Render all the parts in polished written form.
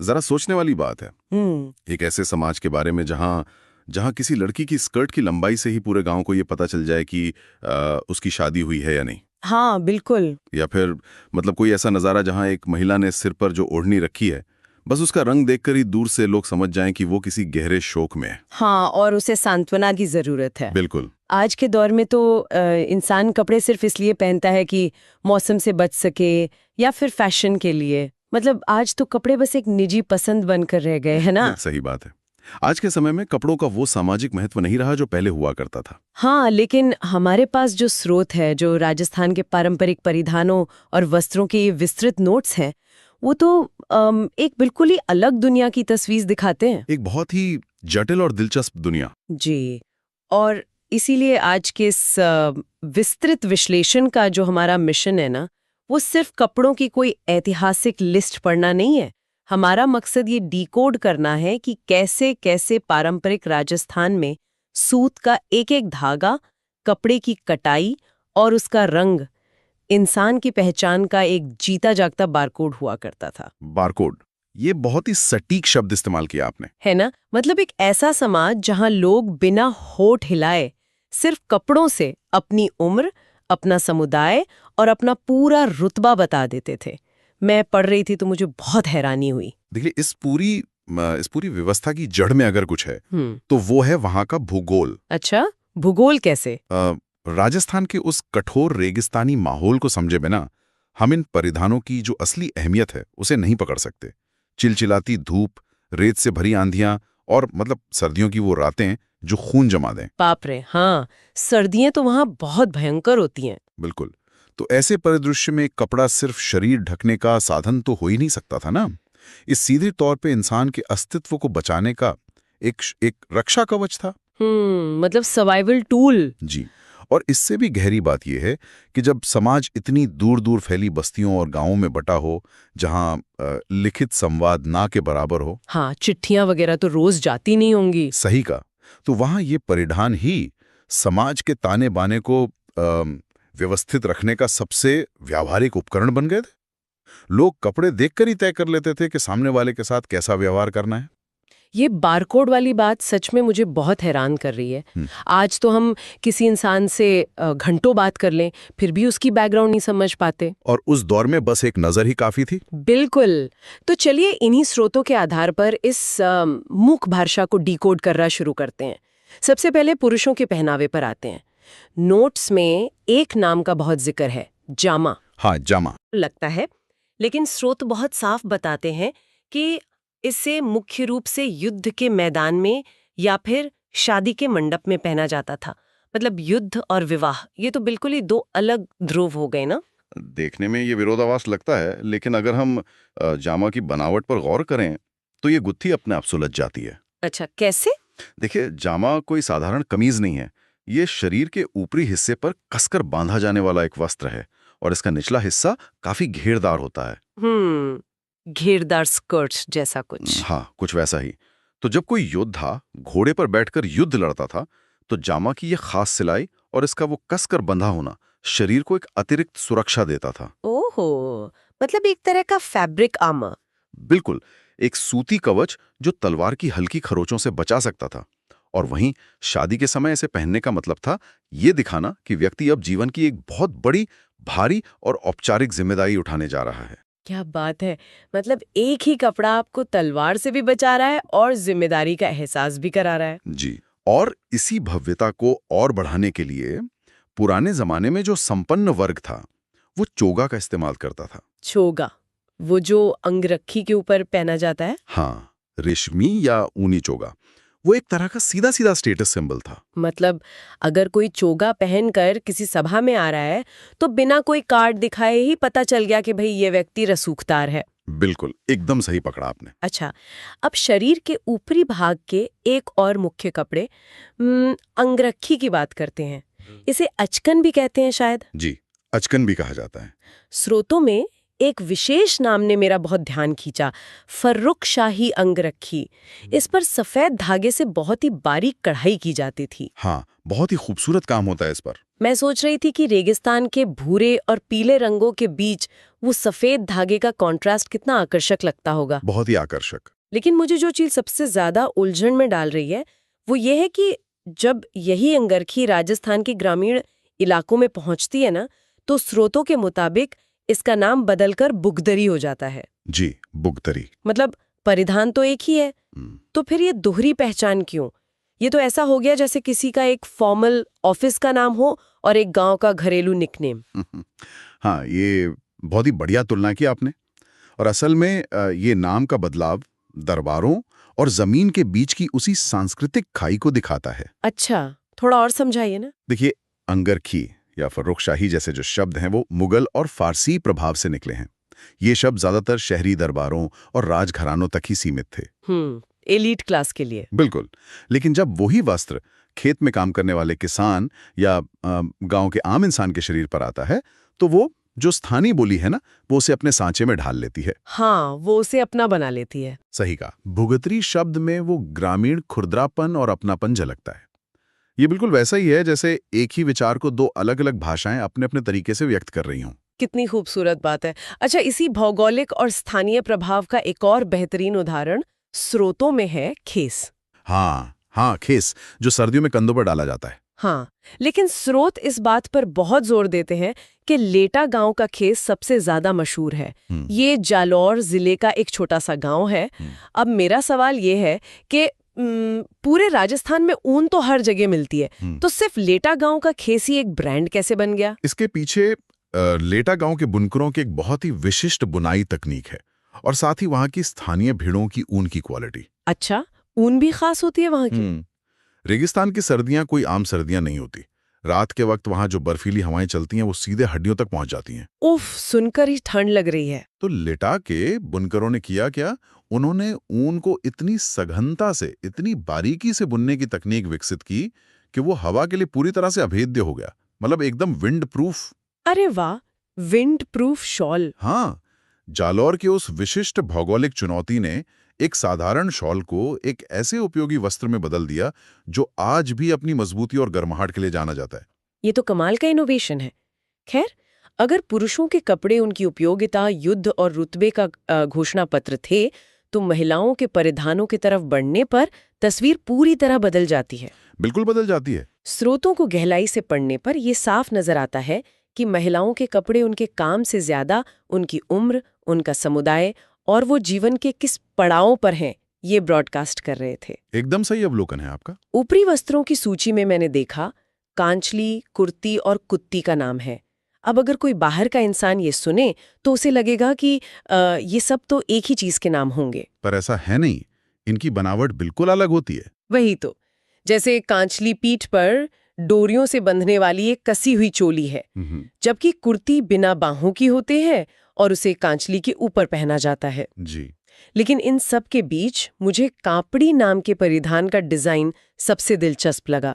जरा सोचने वाली बात है। एक ऐसे समाज के बारे में जहां जहां किसी लड़की की स्कर्ट की लंबाई से ही पूरे गांव को ये पता चल जाए कि उसकी शादी हुई है या नहीं। हाँ बिल्कुल। या फिर मतलब कोई ऐसा नज़ारा जहां एक महिला ने सिर पर जो ओढ़नी रखी है, बस उसका रंग देखकर ही दूर से लोग समझ जाएं कि वो किसी गहरे शोक में है। हाँ, और उसे सांत्वना की जरूरत है। बिल्कुल। आज के दौर में तो इंसान कपड़े सिर्फ इसलिए पहनता है कि मौसम से बच सके या फिर फैशन के लिए। मतलब आज तो कपड़े बस एक निजी पसंद बनकर रह गए हैं ना। सही बात है। आज के समय में कपड़ों का वो सामाजिक महत्व नहीं रहा जो पहले हुआ करता था। हाँ, लेकिन हमारे पास जो स्रोत है, जो राजस्थान के पारंपरिक परिधानों और वस्त्रों के ये विस्तृत नोट्स हैं, वो तो एक बिल्कुल ही अलग दुनिया की तस्वीर दिखाते हैं। एक बहुत ही जटिल और दिलचस्प दुनिया। जी, और इसीलिए आज के इस विस्तृत विश्लेषण का जो हमारा मिशन है ना, वो सिर्फ कपड़ों की कोई ऐतिहासिक लिस्ट पढ़ना नहीं है। हमारा मकसद ये डिकोड करना है कि कैसे कैसे पारंपरिक राजस्थान में सूत का एक एक धागा, कपड़े की कटाई और उसका रंग इंसान की पहचान का एक जीता जागता बारकोड हुआ करता था। बारकोड, ये बहुत ही सटीक शब्द इस्तेमाल किया आपने। है ना? मतलब एक ऐसा समाज जहां लोग बिना होठ हिलाए सिर्फ कपड़ों से अपनी उम्र, अपना समुदाय और अपना पूरा रुतबा बता देते थे। मैं पढ़ रही थी तो मुझे बहुत हैरानी हुई। देखिए, इस पूरी व्यवस्था की जड़ में अगर कुछ है तो वो है वहां का भूगोल। अच्छा, भूगोल कैसे? राजस्थान के उस कठोर रेगिस्तानी माहौल को समझे बिना हम इन परिधानों की जो असली अहमियत है उसे नहीं पकड़ सकते। चिलचिलाती धूप, रेत से भरी आंधियां और मतलब सर्दियों की वो रातें जो खून जमा दें। बाप रे, हाँ, सर्दियां तो वहां बहुत भयंकर होती हैं। बिल्कुल। तो ऐसे परिदृश्य में कपड़ा सिर्फ शरीर ढकने का साधन तो हो ही नहीं सकता था ना। इस सीधे तौर पे इंसान के अस्तित्व को बचाने का एक रक्षा कवच था। मतलब सर्वाइवल टूल। जी। और इससे भी गहरी बात यह है कि जब समाज इतनी दूर दूर फैली बस्तियों और गांवों में बटा हो, जहां लिखित संवाद ना के बराबर हो। हाँ, चिट्ठियां वगैरह तो रोज जाती नहीं होंगी। सही का। तो वहां ये परिधान ही समाज के ताने बाने को व्यवस्थित रखने का सबसे व्यावहारिक उपकरण बन गए थे। लोग कपड़े देखकर ही तय कर लेते थे कि सामने वाले के साथ कैसा व्यवहार करना है। ये बारकोड वाली बात सच में मुझे बहुत हैरान कर रही है। आज तो हम किसी इंसान से घंटों बात कर लें, फिर भी उसकी बैकग्राउंड नहीं समझ पाते। और उस दौर में बस एक नजर ही काफी थी। बिल्कुल। तो चलिए इन्हीं स्रोतों के आधार पर इस मूक भाषा को डिकोड करना शुरू करते हैं। सबसे पहले पुरुषों के पहनावे पर आते हैं। नोट्स में एक नाम का बहुत जिक्र है, जामा। हाँ, जामा लगता है, लेकिन स्रोत बहुत साफ बताते हैं कि इसे मुख्य रूप से युद्ध के मैदान में या फिर शादी के मंडप में पहना जाता था। मतलब युद्ध और विवाह, ये तो बिल्कुल ही दो अलग ध्रुव हो गए ना। देखने में ये विरोधाभास लगता है, लेकिन अगर हम जामा की बनावट पर गौर करें तो ये गुत्थी अपने आप सुलझ जाती है। अच्छा, कैसे? देखिए, जामा कोई साधारण कमीज नहीं है। ये शरीर के ऊपरी हिस्से पर कसकर बांधा जाने वाला एक वस्त्र है और इसका निचला हिस्सा काफी घेरदार होता है। घेरदार स्कर्ट्स जैसा कुछ। हाँ, कुछ वैसा ही। तो जब कोई योद्धा घोड़े पर बैठकर युद्ध लड़ता था तो जामा की ये खास सिलाई और इसका वो कसकर बंधा होना शरीर को एक अतिरिक्त सुरक्षा देता था। ओहो, मतलब एक तरह का फैब्रिक आर्मर। बिल्कुल, एक सूती कवच जो तलवार की हल्की खरोचों से बचा सकता था। और वहीं शादी के समय इसे पहनने का मतलब था ये दिखाना कि व्यक्ति अब जीवन की एक बहुत बड़ी, भारी और औपचारिक जिम्मेदारी उठाने जा रहा है। क्या बात है! मतलब एक ही कपड़ा आपको तलवार से भी बचा रहा है और जिम्मेदारी का एहसास भी करा रहा है। जी। और इसी भव्यता को और बढ़ाने के लिए पुराने जमाने में जो संपन्न वर्ग था वो चोगा का इस्तेमाल करता था। चोगा, वो जो अंगरखी के ऊपर पहना जाता है? हाँ, रेशमी या ऊनी चोगा। वो एक तरह का सीधा सीधा स्टेटस सिंबल था। मतलब अगर कोई चोगा पहनकर किसी सभा में आ रहा है तो बिना कोई कार्ड दिखाए ही पता चल गया कि भाई ये व्यक्ति रसूखदार है। बिल्कुल, एकदम सही पकड़ा आपने। अच्छा, अब शरीर के ऊपरी भाग के एक और मुख्य कपड़े अंगरखी की बात करते हैं। इसे अचकन भी कहते हैं शायद। जी, अचकन भी कहा जाता है। स्रोतों में एक विशेष नाम ने मेरा बहुत ध्यान खींचा, फर्रुख शाही अंगरखी। इस पर सफेद धागे से बहुत ही बारीक कढ़ाई की जाती थी। हाँ, बहुत ही खूबसूरत काम होता है इस पर। मैं सोच रही थी कि रेगिस्तान के भूरे और पीले रंगों के बीच वो सफेद धागे का कॉन्ट्रास्ट कितना आकर्षक लगता होगा। बहुत ही आकर्षक। लेकिन मुझे जो चीज सबसे ज्यादा उलझन में डाल रही है वो ये है कि जब यही अंगरखी राजस्थान के ग्रामीण इलाकों में पहुंचती है ना, तो स्रोतों के मुताबिक इसका नाम बदलकर बुगदरी हो जाता है। जी, बुगदरी। मतलब परिधान तो एक ही है, तो फिर ये दोहरी पहचान क्यों? ये तो ऐसा हो गया जैसे किसी का एक फॉर्मल ऑफिस का नाम हो और एक गांव का घरेलू निकनेम। हाँ, ये बहुत ही बढ़िया तुलना की आपने। और असल में ये नाम का बदलाव दरबारों और जमीन के बीच की उसी सांस्कृतिक खाई को दिखाता है। अच्छा, थोड़ा और समझाइए ना। देखिए, अंगरखी या फर्रुखशाही जैसे जो शब्द हैं वो मुगल और फारसी प्रभाव से निकले हैं। ये शब्द ज्यादातर शहरी दरबारों और राजघरानों तक ही सीमित थे। एलीट क्लास के लिए। बिल्कुल। लेकिन जब वही वस्त्र खेत में काम करने वाले किसान या गांव के आम इंसान के शरीर पर आता है, तो वो जो स्थानीय बोली है ना, वो उसे अपने सांचे में ढाल लेती है। हाँ, वो उसे अपना बना लेती है। सही कहा। भुगतरी शब्द में वो ग्रामीण खुरदरापन और अपनापन झलकता है। ये बिल्कुल वैसा ही है जैसे एक ही विचार को दो अलग-अलग भाषाएं अपने अपने तरीके से व्यक्त कर रही हों। कितनी खूबसूरत बात है। अच्छा, इसी भौगोलिक और स्थानीय प्रभाव का एक और बेहतरीन उदाहरण स्रोतों में है खेस। हाँ, खेस, जो सर्दियों में कंधों पर डाला जाता है। हाँ, लेकिन स्रोत इस बात पर बहुत जोर देते हैं कि लेटा गांव का खेस सबसे ज्यादा मशहूर है। ये जालौर जिले का एक छोटा सा गांव है। अब मेरा सवाल ये है कि पूरे राजस्थान में ऊन तो हर जगह मिलती है, तो सिर्फ लेटा गांव का खेस ही एक ब्रांड कैसे बन गया? इसके पीछे लेटा गांव के बुनकरों की एक बहुत ही विशिष्ट बुनाई तकनीक है और साथ ही वहां की स्थानीय भेड़ों की ऊन की क्वालिटी। अच्छा, ऊन भी खास होती है वहां की? रेगिस्तान की सर्दियां कोई आम सर्दियां नहीं होती। रात के वक्त वहां जो बर्फीली हवाएं चलती हैं वो सीधे हड्डियों तक पहुंच जाती हैं। उफ, सुनकर ही ठंड लग रही है। तो लेटा के बुनकरों ने किया क्या, उन्होंने ऊन को इतनी सघनता से, इतनी बारीकी से बुनने की तकनीक विकसित की कि वो हवा के लिए पूरी तरह से अभेद्य हो गया। मतलब एकदम विंड प्रूफ। अरे वाह, विंड प्रूफ शॉल। हाँ, जालौर के उस विशिष्ट भौगोलिक चुनौती ने एक साधारण शॉल को एक ऐसे उपयोगी वस्त्र में बदल दिया जो आज भी अपनी मजबूती और गर्माहट के लिए जाना जाता है। ये तो कमाल का इनोवेशन है। खैर, अगर पुरुषों के कपड़े उनकी उपयोगिता, युद्ध और रुतबे का घोषणा पत्र थे, तो महिलाओं के परिधानों की तरफ बढ़ने पर तस्वीर पूरी तरह बदल जाती है। बिल्कुल बदल जाती है। स्रोतों को गहराई से पढ़ने पर यह साफ नजर आता है कि महिलाओं के कपड़े उनके काम से ज्यादा उनकी उम्र, उनका समुदाय और वो जीवन के किस पड़ाव पर हैं, ये ब्रॉडकास्ट कर रहे थे। एकदम सही अवलोकन है आपका। ऊपरी वस्त्रों की सूची में मैंने देखा कांचली, कुर्ती और कुत्ती का नाम है। अब अगर कोई बाहर का इंसान ये सुने तो उसे लगेगा कि ये सब तो एक ही चीज के नाम होंगे। पर ऐसा है नहीं, इनकी बनावट बिल्कुल अलग होती है। वही तो, जैसे कांचली पीठ पर डोरियों से बंधने वाली एक कसी हुई चोली है, जबकि कुर्ती बिना बाहों की होती है और उसे कांचली के ऊपर पहना जाता है। जी। लेकिन इन सब के बीच मुझे कांपड़ी नाम के परिधान का डिजाइन सबसे दिलचस्प लगा।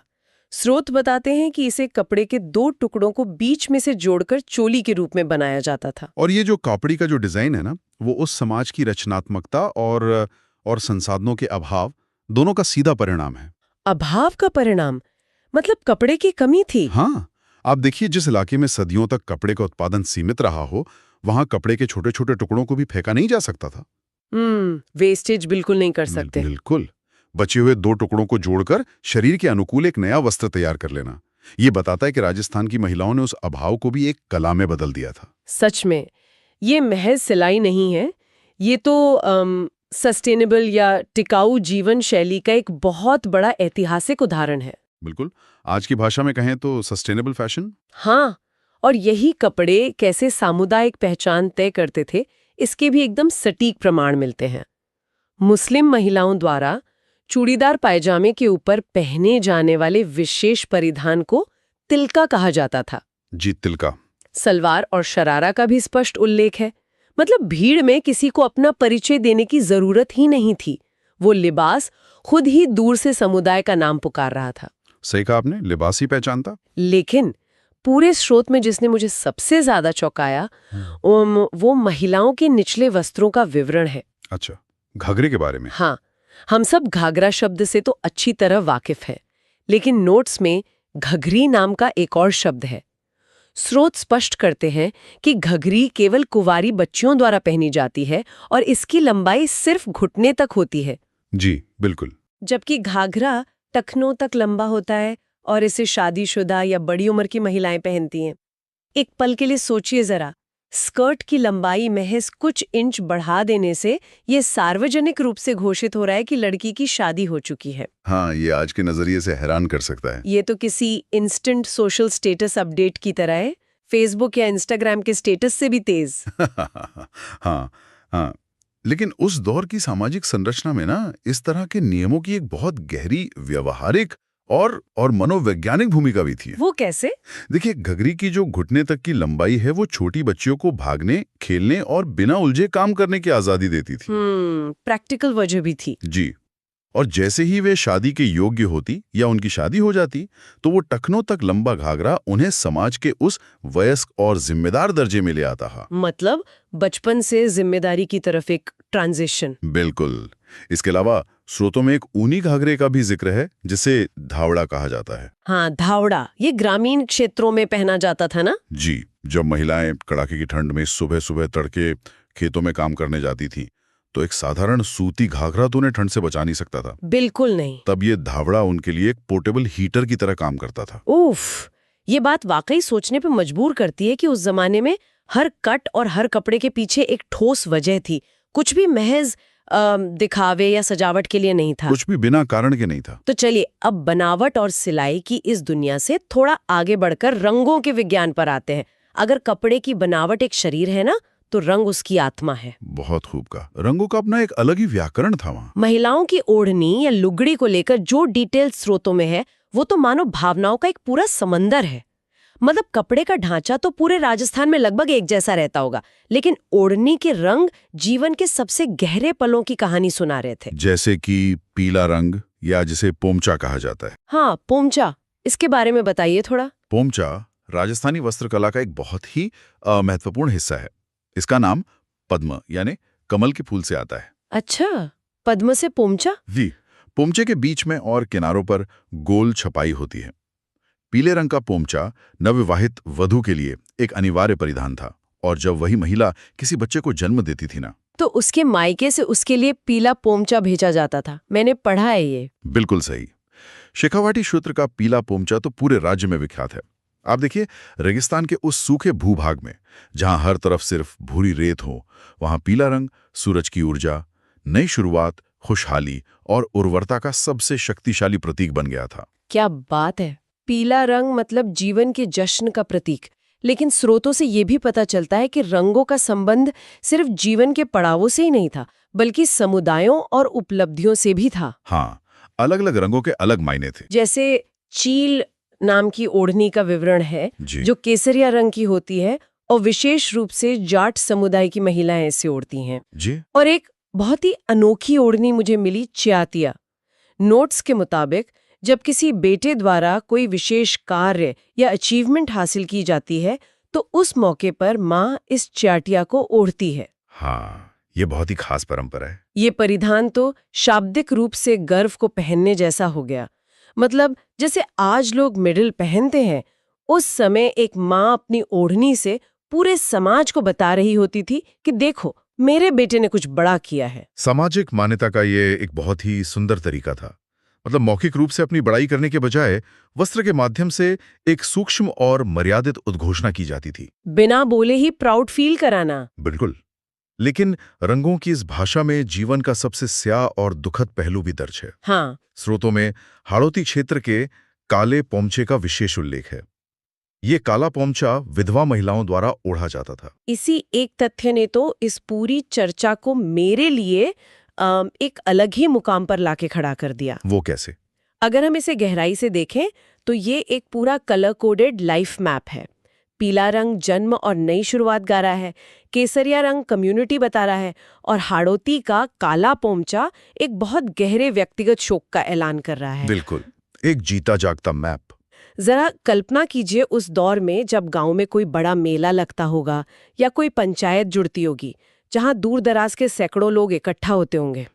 स्रोत बताते हैं कि इसे कपड़े के दो टुकड़ों को बीच में से जोड़कर चोली के रूप में बनाया जाता था। और ये जो कापड़ी का जो डिजाइन है ना, वो उस समाज की रचनात्मकता और संसाधनों के अभाव दोनों का सीधा परिणाम है। अभाव का परिणाम? मतलब कपड़े की कमी थी? हाँ, आप देखिए, जिस इलाके में सदियों तक कपड़े का उत्पादन सीमित रहा हो, वहां कपड़े के छोटे छोटे टुकड़ों को भी फेंका नहीं जा सकता था। वेस्टेज बिल्कुल नहीं कर सकते। बिल्कुल। बचे हुए दो टुकड़ों को जोड़कर शरीर के अनुकूल एक नया वस्त्र तैयार कर लेना, ये बताता है कि राजस्थान की महिलाओं ने उस अभाव को भी एक कला में बदल दिया था। सच में, ये महज सिलाई नहीं है, ये तो सस्टेनेबल या टिकाऊ जीवन शैली का एक बहुत बड़ा ऐतिहासिक उदाहरण है। बिल्कुल, आज की भाषा में कहें तो सस्टेनेबल फैशन। हाँ, और यही कपड़े कैसे सामुदायिक पहचान तय करते थे, इसके भी एकदम सटीक प्रमाण मिलते हैं। मुस्लिम महिलाओं द्वारा चूड़ीदार पायजामे के ऊपर पहने जाने वाले विशेष परिधान को तिलका कहा जाता था। जी, तिलका। सलवार और शरारा का भी स्पष्ट उल्लेख है। मतलब भीड़ में किसी को अपना परिचय देने की जरूरत ही नहीं थी, वो लिबास खुद ही दूर से समुदाय का नाम पुकार रहा था। सही कहा आपने, लिबास ही पहचान था। लेकिन पूरे स्रोत में जिसने मुझे सबसे ज्यादा चौंकाया वो महिलाओं के निचले वस्त्रों का विवरण है। अच्छा, घाघरे के बारे में। हाँ, हम सब घाघरा शब्द से तो अच्छी तरह वाकिफ है, लेकिन नोट्स में घघरी नाम का एक और शब्द है। स्रोत स्पष्ट करते हैं कि घघरी केवल कुंवारी बच्चियों द्वारा पहनी जाती है और इसकी लंबाई सिर्फ घुटने तक होती है। जी बिल्कुल। जबकि घाघरा टखनों तक लंबा होता है और इसे शादीशुदा या बड़ी उम्र की महिलाएं पहनती हैं। एक पल के लिए सोचिए जरा, स्कर्ट की लंबाई महज कुछ इंच बढ़ा देने से ये सार्वजनिक रूप से घोषित हो रहा है कि लड़की की शादी हो चुकी है। हाँ, ये आज के नजरिए से हैरान कर सकता है। ये तो किसी इंस्टेंट सोशल स्टेटस अपडेट की तरह है, फेसबुक या इंस्टाग्राम के स्टेटस से भी तेज। हाँ हाँ, लेकिन उस दौर की सामाजिक संरचना में ना इस तरह के नियमों की एक बहुत गहरी व्यवहारिक और मनोवैज्ञानिक भूमिका भी थी। वो कैसे? देखिए, घघरी की जो घुटने तक की लंबाई है वो छोटी बच्चियों को भागने, खेलने और बिना उलझे काम करने की आजादी देती थी। प्रैक्टिकल वजह भी थी। जी। और जैसे ही वे शादी के योग्य होती या उनकी शादी हो जाती तो वो टखनों तक लंबा घाघरा उन्हें समाज के उस वयस्क और जिम्मेदार दर्जे में ले आता है। मतलब बचपन से जिम्मेदारी की तरफ एक ट्रांजिशन। बिल्कुल। इसके अलावा स्रोतों में एक ऊनी घाघरे का भी जिक्र है जिसे धावड़ा कहा जाता है। हाँ, धावड़ा ये ग्रामीण क्षेत्रों में पहना जाता था ना? जी, जब महिलाएं कड़ाके की ठंड में सुबह सुबह तड़के खेतों में काम करने जाती थी तो एक साधारण सूती घाघरा तो उन्हें ठंड से बचा नहीं सकता था। बिल्कुल नहीं। तब ये धावड़ा उनके लिए एक पोर्टेबल हीटर की तरह काम करता था। उफ, ये बात वाकई सोचने पे मजबूर करती है कि उस जमाने में हर कट और हर कपड़े के पीछे एक ठोस वजह थी। कुछ भी महज दिखावे या सजावट के लिए नहीं था। कुछ भी बिना कारण के नहीं था। तो चलिए अब बनावट और सिलाई की इस दुनिया से थोड़ा आगे बढ़कर रंगों के विज्ञान पर आते हैं। अगर कपड़े की बनावट एक शरीर है ना, तो रंग उसकी आत्मा है। बहुत खूब कहा। रंगों का अपना एक अलग ही व्याकरण था वहाँ। महिलाओं की ओढ़नी या लुगड़ी को लेकर जो डिटेल स्रोतों में है वो तो मानो भावनाओं का एक पूरा समंदर है। मतलब कपड़े का ढांचा तो पूरे राजस्थान में लगभग एक जैसा रहता होगा, लेकिन ओढ़नी के रंग जीवन के सबसे गहरे पलों की कहानी सुना रहे थे। जैसे कि पीला रंग या जिसे पोमचा कहा जाता है। हाँ, पोमचा, इसके बारे में बताइए थोड़ा। पोमचा राजस्थानी वस्त्रकला का एक बहुत ही महत्वपूर्ण हिस्सा है। इसका नाम पद्म यानी कमल के फूल से आता है। अच्छा, पद्म से पोमचा? जी, पोमचे के बीच में और किनारों पर गोल छपाई होती है। पीले रंग का पोमचा नवविवाहित वधू के लिए एक अनिवार्य परिधान था और जब वही महिला किसी बच्चे को जन्म देती थी ना, तो उसके मायके से उसके लिए पीला पोमचा भेजा जाता था। मैंने पढ़ा है ये। बिल्कुल सही। शेखावाटी क्षेत्र का पीला पोमचा तो पूरे राज्य में विख्यात है। आप देखिए, रेगिस्तान के उस सूखे भूभाग में जहां हर तरफ सिर्फ भूरी रेत हो, वहां पीला रंग सूरज की ऊर्जा, नई शुरुआत, खुशहाली और उर्वरता का सबसे शक्तिशाली प्रतीक बन गया था। क्या बात है! पीला रंग मतलब जीवन के जश्न का प्रतीक। लेकिन स्रोतों से ये भी पता चलता है कि रंगों का संबंध सिर्फ जीवन के पड़ावों से ही नहीं था, बल्कि समुदायों और उपलब्धियों से भी था। हाँ, अलग अलग रंगों के अलग मायने थे। जैसे चील नाम की ओढ़नी का विवरण है जो केसरिया रंग की होती है और विशेष रूप से जाट समुदाय की महिलाएं इसे ओढ़ती हैं। जी। और एक बहुत ही अनोखी ओढ़नी मुझे मिली च्यातिया। नोट्स के मुताबिक जब किसी बेटे द्वारा कोई विशेष कार्य या अचीवमेंट हासिल की जाती है तो उस मौके पर माँ इस च्याटिया को ओढ़ती है। हाँ, ये बहुत ही खास परंपरा है। ये परिधान तो शाब्दिक रूप से गर्व को पहनने जैसा हो गया। मतलब जैसे आज लोग मेडल पहनते हैं, उस समय एक माँ अपनी ओढ़नी से पूरे समाज को बता रही होती थी कि देखो, मेरे बेटे ने कुछ बड़ा किया है। सामाजिक मान्यता का ये एक बहुत ही सुंदर तरीका था। मतलब मौखिक रूप से अपनी बड़ाई करने के बजाय वस्त्र के माध्यम से एक सूक्ष्म और मर्यादित उद्घोषणा की जाती थी। बिना बोले ही प्राउड फील कराना। बिल्कुल। लेकिन रंगों की इस भाषा में जीवन का सबसे स्याह और दुखद पहलू भी दर्ज है। हाँ। स्रोतों में हाड़ौती क्षेत्र के काले पोमचे का विशेष उल्लेख है। ये काला पोमचा विधवा महिलाओं द्वारा ओढ़ा जाता था। इसी एक तथ्य ने तो इस पूरी चर्चा को मेरे लिए एक अलग ही मुकाम पर लाके खड़ा कर दिया। वो कैसे? अगर हम इसे गहराई से देखें तो ये एक पूरा कलर कोडेड लाइफ मैप है। पीला रंग जन्म और नई शुरुआत गा रहा है, केसरिया रंग कम्युनिटी बता रहा है और हाड़ौती का काला पोमचा एक बहुत गहरे व्यक्तिगत शोक का ऐलान कर रहा है। बिल्कुल, एक जीता जागता मैप। जरा कल्पना कीजिए उस दौर में जब गांव में कोई बड़ा मेला लगता होगा या कोई पंचायत जुड़ती होगी जहां दूर दराज के सैकड़ों लोग इकट्ठा होते होंगे।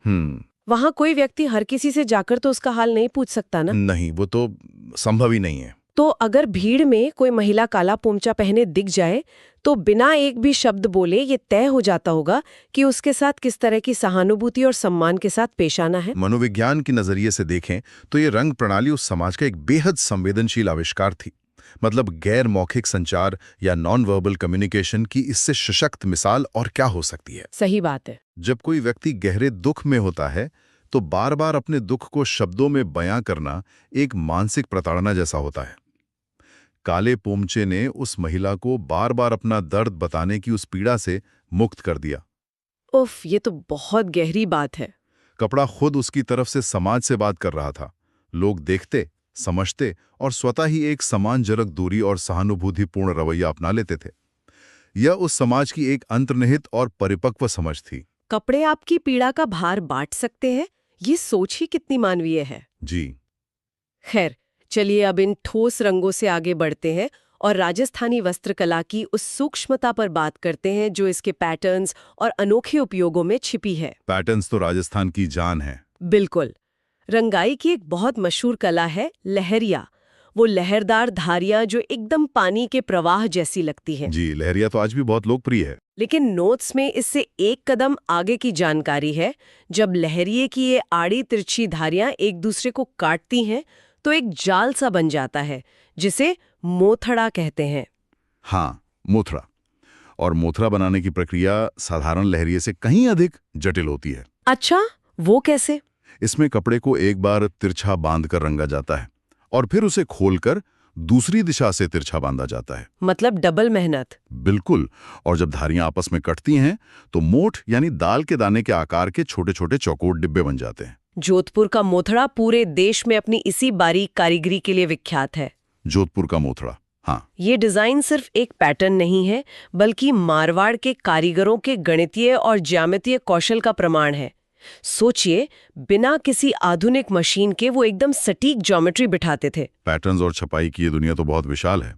वहां कोई व्यक्ति हर किसी से जाकर तो उसका हाल नहीं पूछ सकता ना। नहीं, वो तो संभव ही नहीं है। तो अगर भीड़ में कोई महिला काला पोंचा पहने दिख जाए तो बिना एक भी शब्द बोले ये तय हो जाता होगा कि उसके साथ किस तरह की सहानुभूति और सम्मान के साथ पेश आना है। मनोविज्ञान के नजरिए से देखें तो ये रंग प्रणाली उस समाज का एक बेहद संवेदनशील आविष्कार थी। मतलब गैर मौखिक संचार या नॉन वर्बल कम्युनिकेशन की इससे सशक्त मिसाल और क्या हो सकती है। सही बात है। जब कोई व्यक्ति गहरे दुख में होता है तो बार बार अपने दुख को शब्दों में बयां करना एक मानसिक प्रताड़ना जैसा होता है। काले पोमचे ने उस महिला को बार बार अपना दर्द बताने की उस पीड़ा से मुक्त कर दिया। उफ, ये तो बहुत गहरी बात है। कपड़ा खुद उसकी तरफ से समाज से बात कर रहा था। लोग देखते, समझते और स्वतः ही एक समानजनक दूरी और सहानुभूतिपूर्ण रवैया अपना लेते थे। यह उस समाज की एक अंतर्निहित और परिपक्व समझ थी। कपड़े आपकी पीड़ा का भार बांट सकते हैं, ये सोच ही कितनी मानवीय है। जी। खैर, चलिए अब इन ठोस रंगों से आगे बढ़ते हैं और राजस्थानी वस्त्रकला की उस सूक्ष्मता पर बात करते हैं जो इसके पैटर्न्स और अनोखे उपयोगों में छिपी है। पैटर्न्स तो राजस्थान की जान है। बिल्कुल। रंगाई की एक बहुत मशहूर कला है लहरिया। वो लहरदार धारियां जो एकदम पानी के प्रवाह जैसी लगती हैं। जी, लहरिया तो आज भी बहुत लोकप्रिय है। लेकिन नोट्स में इससे एक कदम आगे की जानकारी है। जब लहरिये की ये आड़ी तिरछी धारियां एक दूसरे को काटती हैं तो एक जाल सा बन जाता है जिसे मोथड़ा कहते हैं। हाँ, मोथड़ा। और मोथड़ा बनाने की प्रक्रिया साधारण लहरिये से कहीं अधिक जटिल होती है। अच्छा, वो कैसे? इसमें कपड़े को एक बार तिरछा बांधकर रंगा जाता है और फिर उसे खोलकर दूसरी दिशा से तिरछा बांधा जाता है। मतलब डबल मेहनत। बिल्कुल। और जब धारियां आपस में कटती हैं तो मोठ यानी दाल के दाने के आकार के छोटे छोटे चौकोर डिब्बे बन जाते हैं। जोधपुर का मोथड़ा पूरे देश में अपनी इसी बारीक कारीगरी के लिए विख्यात है। जोधपुर का मोथड़ा, हाँ। ये डिजाइन सिर्फ एक पैटर्न नहीं है बल्कि मारवाड़ के कारीगरों के गणितीय और ज्यामितीय कौशल का प्रमाण है। सोचिए, बिना किसी आधुनिक मशीन के वो एकदम सटीक ज्योमेट्री बिठाते थे। पैटर्न्स और छपाई की ये दुनिया तो बहुत विशाल है।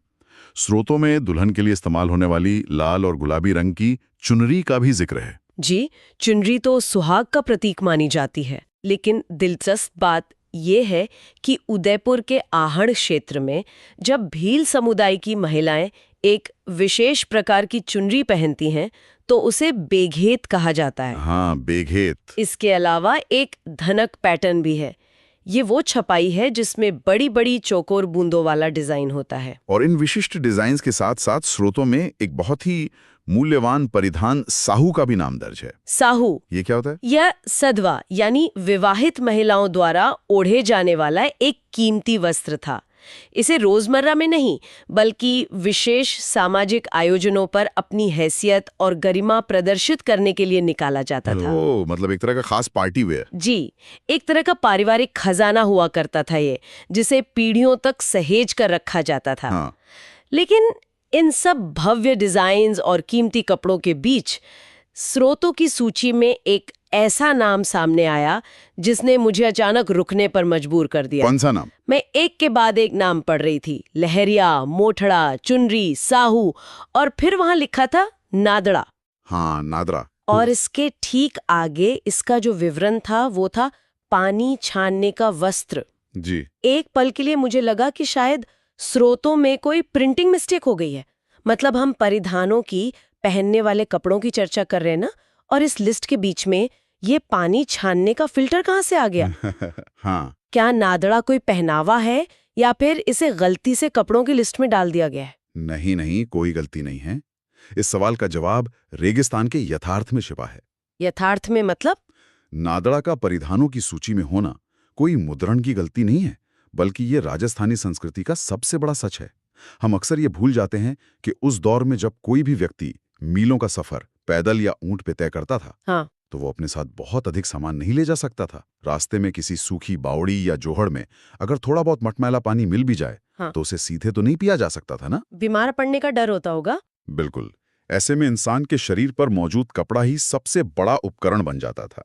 स्रोतों में दुल्हन के लिए इस्तेमाल होने वाली लाल और गुलाबी रंग की चुनरी का भी जिक्र है। जी, चुनरी तो सुहाग का प्रतीक मानी जाती है। लेकिन दिलचस्प बात ये है कि उदयपुर के आहड़ क्षेत्र में जब भील समुदाय की महिलाएं एक विशेष प्रकार की चुनरी पहनती हैं तो उसे बेघेत कहा जाता है। हाँ, बेघेत। इसके अलावा एक धनक पैटर्न भी है। ये वो छपाई है जिसमें बड़ी बड़ी चौकोर बूंदों वाला डिजाइन होता है। और इन विशिष्ट डिजाइन्स के साथ साथ स्रोतों में एक बहुत ही मूल्यवान परिधान साहू का भी नाम दर्ज है। साहू, ये क्या होता है? यह सधवा यानी विवाहित महिलाओं द्वारा ओढ़े जाने वाला एक कीमती वस्त्र था। इसे रोजमर्रा में नहीं बल्कि विशेष सामाजिक आयोजनों पर अपनी हैसियत और गरिमा प्रदर्शित करने के लिए निकाला जाता था। ओह, मतलब एक तरह का खास पार्टी वेयर। जी, एक तरह का पारिवारिक खजाना हुआ करता था ये, जिसे पीढ़ियों तक सहेज कर रखा जाता था। हाँ। लेकिन इन सब भव्य डिजाइन्स और कीमती कपड़ों के बीच स्रोतों की सूची में एक ऐसा नाम सामने आया जिसने मुझे अचानक रुकने पर मजबूर कर दिया। कौन सा नाम? मैं एक के बाद एक नाम पढ़ रही थी। लहरिया, मोथड़ा, चुनरी, साहू और फिर वहां लिखा था नादड़ा। हाँ, नादरा। और इसके ठीक आगे इसका जो विवरण था वो था पानी छानने का वस्त्र। जी। एक पल के लिए मुझे लगा कि शायद स्रोतों में कोई प्रिंटिंग मिस्टेक हो गई है। मतलब हम परिधानों की, पहनने वाले कपड़ों की चर्चा कर रहे हैं ना, और इस लिस्ट के बीच में ये पानी छानने का फिल्टर कहाँ से आ गया? हाँ। क्या नादड़ा कोई पहनावा है या फिर इसे गलती से कपड़ों की लिस्ट में डाल दिया गया है? नहीं नहीं, कोई गलती नहीं है। इस सवाल का जवाब रेगिस्तान के यथार्थ में छिपा है। यथार्थ में मतलब? नादड़ा का परिधानों की सूची में होना कोई मुद्रण की गलती नहीं है, बल्कि ये राजस्थानी संस्कृति का सबसे बड़ा सच है। हम अक्सर ये भूल जाते हैं कि उस दौर में जब कोई भी व्यक्ति मीलों का सफर पैदल या ऊंट पे तय करता था, हाँ, तो वो अपने साथ बहुत अधिक सामान नहीं ले जा सकता था। रास्ते में किसी सूखी बावड़ी या जोहड़ में अगर थोड़ा बहुत मटमैला पानी मिल भी जाए, हाँ, तो उसे सीधे तो नहीं पिया जा सकता था ना। बीमार पड़ने का डर होता होगा। बिल्कुल। ऐसे में इंसान के शरीर पर मौजूद कपड़ा ही सबसे बड़ा उपकरण बन जाता था।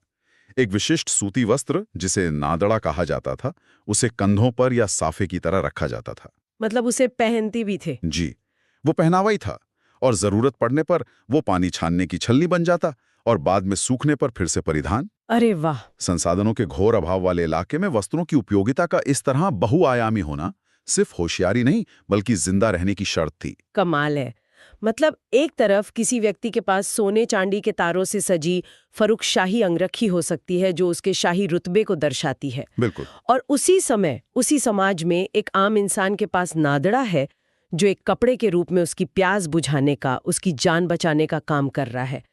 एक विशिष्ट सूती वस्त्र जिसे नादड़ा कहा जाता था, उसे कंधों पर या साफे की तरह रखा जाता था। मतलब उसे पहनती भी थे? जी, वो पहनावा ही था। और जरूरत पड़ने पर वो पानी छानने की छलनी बन जाता और बाद में सूखने पर फिर से परिधान। अरे वाह! संसाधनों के घोर अभाव वाले इलाके में वस्त्रों की उपयोगिता का इस तरह बहुआयामी होना सिर्फ होशियारी नहीं बल्कि जिंदा रहने की शर्त थी। कमाल है। मतलब एक तरफ किसी व्यक्ति के पास सोने चांदी के तारों से सजी फर्रुखशाही अंगरखी हो सकती है जो उसके शाही रुतबे को दर्शाती है, बिल्कुल। और उसी समय उसी समाज में एक आम इंसान के पास नादड़ा है जो एक कपड़े के रूप में उसकी प्यास बुझाने का, उसकी जान बचाने का काम कर रहा है।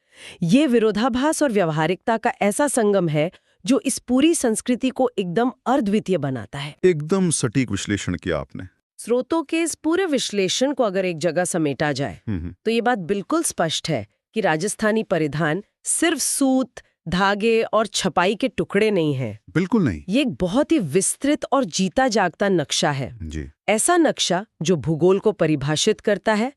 ये विरोधाभास और व्यवहारिकता का ऐसा संगम है जो इस पूरी संस्कृति को एकदम अद्वितीय बनाता है। एकदम सटीक विश्लेषण किया आपने। स्रोतों के इस पूरे विश्लेषण को अगर एक जगह समेटा जाए तो ये बात बिल्कुल स्पष्ट है कि राजस्थानी परिधान सिर्फ सूत, धागे और छपाई के टुकड़े नहीं हैं। बिल्कुल नहीं। ये एक बहुत ही विस्तृत और जीता जागता नक्शा है। जी। ऐसा नक्शा जो भूगोल को परिभाषित करता है।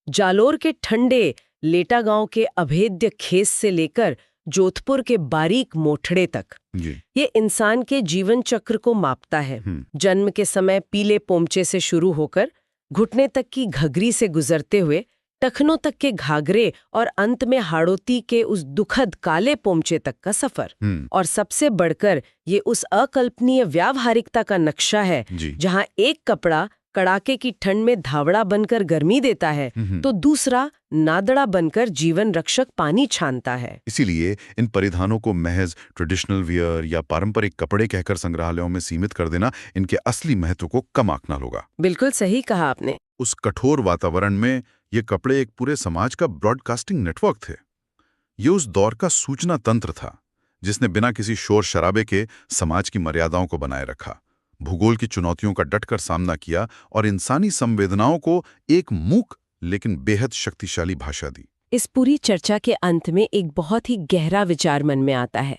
जालोर के ठंडे लेटा गांव के अभेद्य खेस से लेकर जोधपुर के बारीक मोठड़े तक जी। ये इंसान के जीवन चक्र को मापता है। जन्म के समय पीले पोमचे से शुरू होकर घुटने तक की घघरी से गुजरते हुए टखनों तक के घाघरे और अंत में हाड़ोती के उस दुखद काले पोमचे तक का सफर। और सबसे बढ़कर ये उस अकल्पनीय व्यावहारिकता का नक्शा है जहां एक कपड़ा कड़ाके की ठंड में धावड़ा बनकर गर्मी देता है तो दूसरा नादड़ा बनकर जीवन रक्षक पानी छानता है। इसीलिए इन परिधानों को महज ट्रेडिशनल वियर या पारंपरिक कपड़े कहकर संग्रहालयों में सीमित कर देना इनके असली महत्व को कम आंकना होगा। बिल्कुल सही कहा आपने। उस कठोर वातावरण में ये कपड़े एक पूरे समाज का ब्रॉडकास्टिंग नेटवर्क थे। ये उस दौर का सूचना तंत्र था जिसने बिना किसी शोर शराबे के समाज की मर्यादाओं को बनाए रखा, भूगोल की चुनौतियों का डटकर सामना किया और इंसानी संवेदनाओं को एक मूक लेकिन बेहद शक्तिशाली भाषा दी। इस पूरी चर्चा के अंत में एक बहुत ही गहरा विचार मन में आता है।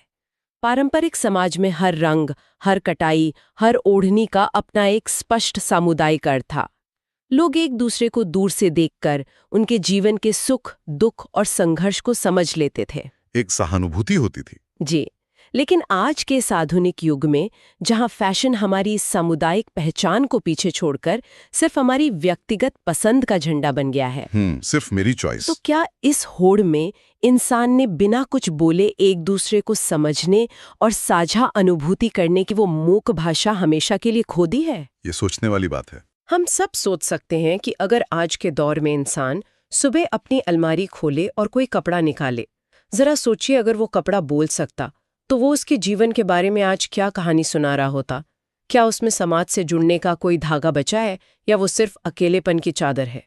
पारंपरिक समाज में हर रंग, हर कटाई, हर ओढ़नी का अपना एक स्पष्ट सामुदायिक अर्थ था। लोग एक दूसरे को दूर से देखकर उनके जीवन के सुख, दुख और संघर्ष को समझ लेते थे। एक सहानुभूति होती थी। जी। लेकिन आज के इस आधुनिक युग में जहां फैशन हमारी इस सामुदायिक पहचान को पीछे छोड़कर सिर्फ हमारी व्यक्तिगत पसंद का झंडा बन गया है, सिर्फ मेरी चॉइस, तो क्या इस होड़ में इंसान ने बिना कुछ बोले एक दूसरे को समझने और साझा अनुभूति करने की वो मूक भाषा हमेशा के लिए खो दी है? ये सोचने वाली बात है। हम सब सोच सकते हैं कि अगर आज के दौर में इंसान सुबह अपनी अलमारी खोले और कोई कपड़ा निकाले, जरा सोचिए अगर वो कपड़ा बोल सकता तो वो उसके जीवन के बारे में आज क्या कहानी सुना रहा होता। क्या उसमें समाज से जुड़ने का कोई धागा बचा है या वो सिर्फ अकेलेपन की चादर है?